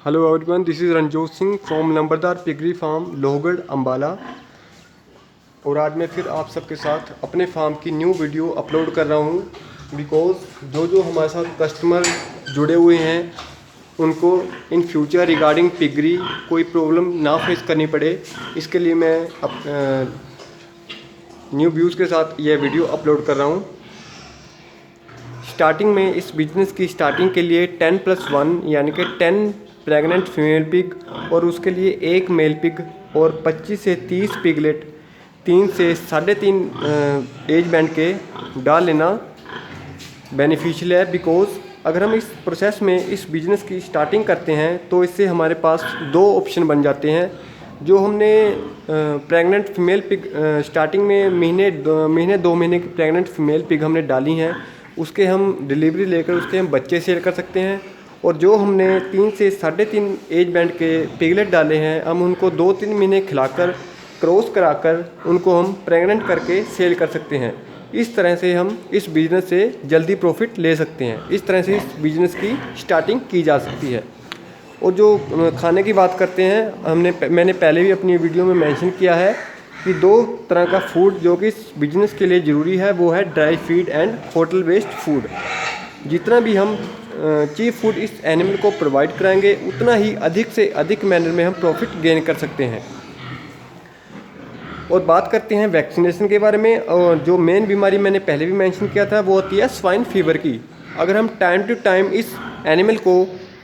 Hello everyone, this is Ranjot Singh from Nambardar piggery farm Lohgarh Ambala. और आज मैं फिर आप सबके साथ अपने फार्म की न्यू वीडियो अपलोड कर रहा हूँ। बिकॉज़ जो हमारे साथ कस्टमर जुड़े हुए हैं उनको इन फ्यूचर रिगार्डिंग पिगरी कोई प्रॉब्लम ना फेस करनी पड़े, इसके लिए मैं न्यू व्यूज़ के साथ यह वीडियो अपलोड कर रहा हूँ। स्टार्टिंग में इस बिज़नेस की स्टार्टिंग के लिए 10+1 यानी कि 10 प्रेग्नेंट फीमेल पिग और उसके लिए एक मेल पिग और 25 से 30 पिगलेट 3 से 3.5 एज बैंड के डाल लेना बेनिफिशियल है। बिकॉज़ अगर हम इस प्रोसेस में इस बिज़नेस की स्टार्टिंग करते हैं तो इससे हमारे पास दो ऑप्शन बन जाते हैं। जो हमने प्रेग्नेंट फीमेल पिग स्टार्टिंग में महीने 2 महीने की प्रेग्नेंट फीमेल पिग हमने डाली हैं, उसके हम डिलीवरी लेकर उसके हम बच्चे सेल कर सकते हैं। और जो हमने 3 से 3.5 एज बैंड के पिगलेट डाले हैं, हम उनको 2-3 महीने खिलाकर क्रॉस कराकर उनको हम प्रेग्नेंट करके सेल कर सकते हैं। इस तरह से हम इस बिज़नेस से जल्दी प्रॉफिट ले सकते हैं। इस तरह से इस बिज़नेस की स्टार्टिंग की जा सकती है। और जो खाने की बात करते हैं, मैंने पहले भी अपनी वीडियो में मेंशन किया है कि 2 तरह का फूड जो कि इस बिज़नेस के लिए ज़रूरी है वो है dry feed and hotel based food. जितना भी हम चीप फूड इस एनिमल को प्रोवाइड कराएंगे उतना ही अधिक से अधिक मैनर में हम प्रॉफिट गेन कर सकते हैं। और बात करते हैं वैक्सीनेशन के बारे में। और जो मेन बीमारी मैंने पहले भी मेंशन किया था वो होती है स्वाइन फीवर की। अगर हम टाइम टू टाइम इस एनिमल को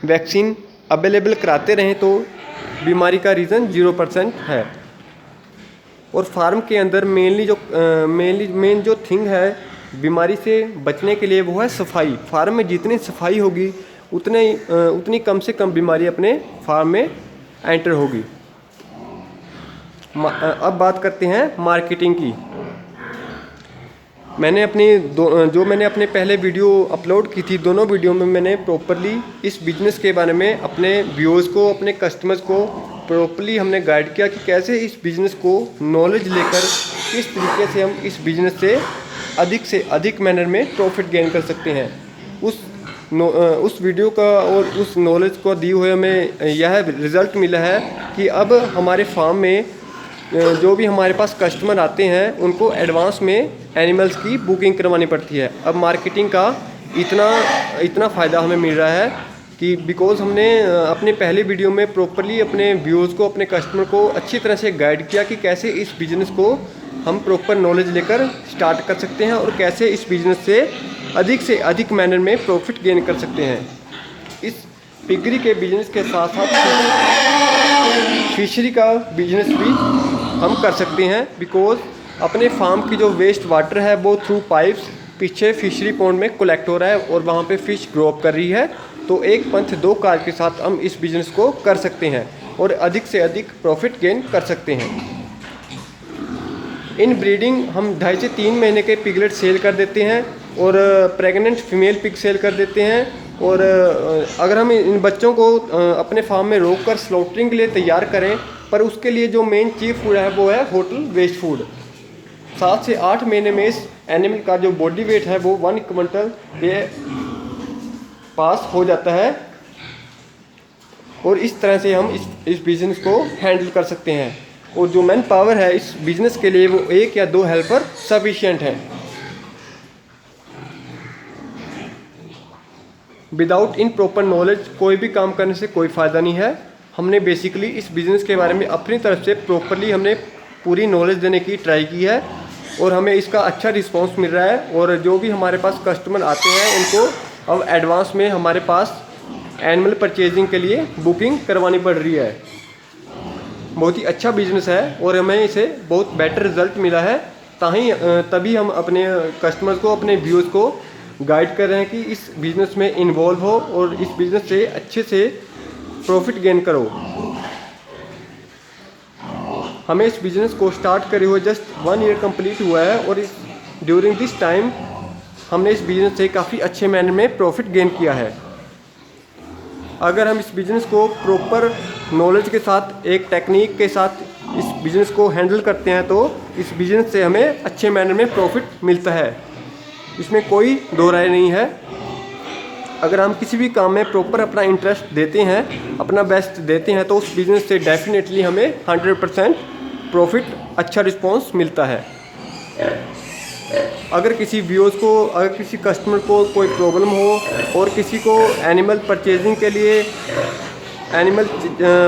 वैक्सीन अवेलेबल कराते रहें तो बीमारी का रीज़न 0% है। और फार्म के अंदर मेन जो थिंग है बीमारी से बचने के लिए वो है सफाई। फार्म में जितनी सफाई होगी उतनी कम से कम बीमारी अपने फार्म में एंटर होगी। अब बात करते हैं मार्केटिंग की। मैंने अपने पहले वीडियो अपलोड की थी, दोनों वीडियो में मैंने प्रॉपरली इस बिज़नेस के बारे में अपने व्यूअर्स को, अपने कस्टमर्स को प्रॉपरली हमने गाइड किया कि कैसे इस बिज़नेस को नॉलेज लेकर किस तरीके से हम इस बिज़नेस से अधिक मैनर में प्रॉफिट गेन कर सकते हैं। उस वीडियो का और उस नॉलेज को दिए हुए हमें यह रिज़ल्ट मिला है कि अब हमारे फार्म में जो भी हमारे पास कस्टमर आते हैं उनको एडवांस में एनिमल्स की बुकिंग करवानी पड़ती है। अब मार्केटिंग का इतना फ़ायदा हमें मिल रहा है कि बिकॉज़ हमने अपने पहले वीडियो में प्रॉपरली अपने व्यूअर्स को, अपने कस्टमर को अच्छी तरह से गाइड किया कि कैसे इस बिज़नेस को हम प्रॉपर नॉलेज लेकर स्टार्ट कर सकते हैं और कैसे इस बिज़नेस से अधिक मैनर में प्रॉफिट गेन कर सकते हैं। इस पिगरी के बिज़नेस के साथ साथ फिशरी का बिज़नेस भी हम कर सकते हैं। बिकॉज़ अपने फार्म की जो वेस्ट वाटर है वो थ्रू पाइप्स पीछे फिशरी पॉन्ड में कलेक्ट हो रहा है और वहाँ पे फ़िश ग्रो अप कर रही है। तो एक पंथ 2 काज के साथ हम इस बिज़नेस को कर सकते हैं और अधिक से अधिक प्रॉफिट गेन कर सकते हैं। इन ब्रीडिंग हम 2.5 से 3 महीने के पिगलेट सेल कर देते हैं और प्रेग्नेंट फीमेल पिग सेल कर देते हैं। और अगर हम इन बच्चों को अपने फार्म में रोककर स्लॉटरिंग के लिए तैयार करें, पर उसके लिए जो मेन चीफ फूड है वो है होटल वेस्ट फूड। 7 से 8 महीने में इस एनिमल का जो बॉडी वेट है वो 1 क्विंटल के पास हो जाता है। और इस तरह से हम इस बिज़नेस को हैंडल कर सकते हैं। और जो मैन पावर है इस बिज़नेस के लिए वो 1 या 2 हेल्पर सफिशिएंट है। विदाउट इन प्रॉपर नॉलेज कोई भी काम करने से कोई फ़ायदा नहीं है। हमने बेसिकली इस बिज़नेस के बारे में अपनी तरफ से प्रॉपरली हमने पूरी नॉलेज देने की ट्राई की है और हमें इसका अच्छा रिस्पांस मिल रहा है। और जो भी हमारे पास कस्टमर आते हैं उनको अब एडवांस में हमारे पास एनिमल परचेजिंग के लिए बुकिंग करवानी पड़ रही है। बहुत ही अच्छा बिज़नेस है और हमें इसे बहुत बेटर रिज़ल्ट मिला है। तभी हम अपने कस्टमर्स को, अपने व्यूअर्स को गाइड कर रहे हैं कि इस बिज़नेस में इन्वॉल्व हो और इस बिज़नेस से अच्छे से प्रॉफिट गेन करो। हमें इस बिज़नेस को स्टार्ट करे हुए जस्ट 1 ईयर कंप्लीट हुआ है और ड्यूरिंग दिस टाइम हमने इस बिज़नेस से काफ़ी अच्छे मैनर में प्रॉफिट गेन किया है। अगर हम इस बिज़नेस को प्रॉपर नॉलेज के साथ, एक टेक्निक के साथ इस बिज़नेस को हैंडल करते हैं तो इस बिज़नेस से हमें अच्छे मैनर में प्रॉफिट मिलता है। इसमें कोई दो राय नहीं है। अगर हम किसी भी काम में प्रॉपर अपना इंटरेस्ट देते हैं, अपना बेस्ट देते हैं, तो उस बिज़नेस से डेफिनेटली हमें 100% प्रॉफिट, अच्छा रिस्पॉन्स मिलता है। अगर किसी व्यूअर्स को, अगर किसी कस्टमर को कोई प्रॉब्लम हो और किसी को एनिमल परचेजिंग के लिए एनिमल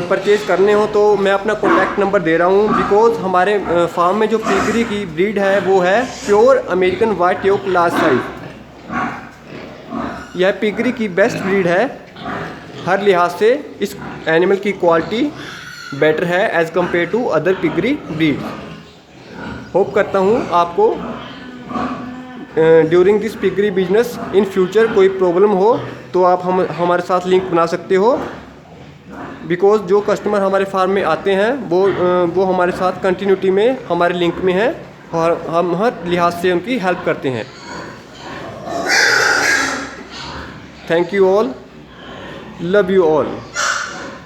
परचेज़ करने हो, तो मैं अपना कॉन्टैक्ट नंबर दे रहा हूँ। बिकॉज़ हमारे फार्म में जो पिगरी की ब्रीड है वो है pure American white York large size. यह पिगरी की बेस्ट ब्रीड है, हर लिहाज से इस एनिमल की क्वालिटी बेटर है as compare to other piggery breed. Hope करता हूँ आपको during this piggery business in future कोई प्रॉब्लम हो तो आप हमारे साथ लिंक बना सकते हो। बिकॉज़ जो कस्टमर हमारे फार्म में आते हैं वो हमारे साथ कंटिन्यूटी में हमारे लिंक में हैं और हम हर लिहाज से उनकी हेल्प करते हैं। Thank you all, love you all.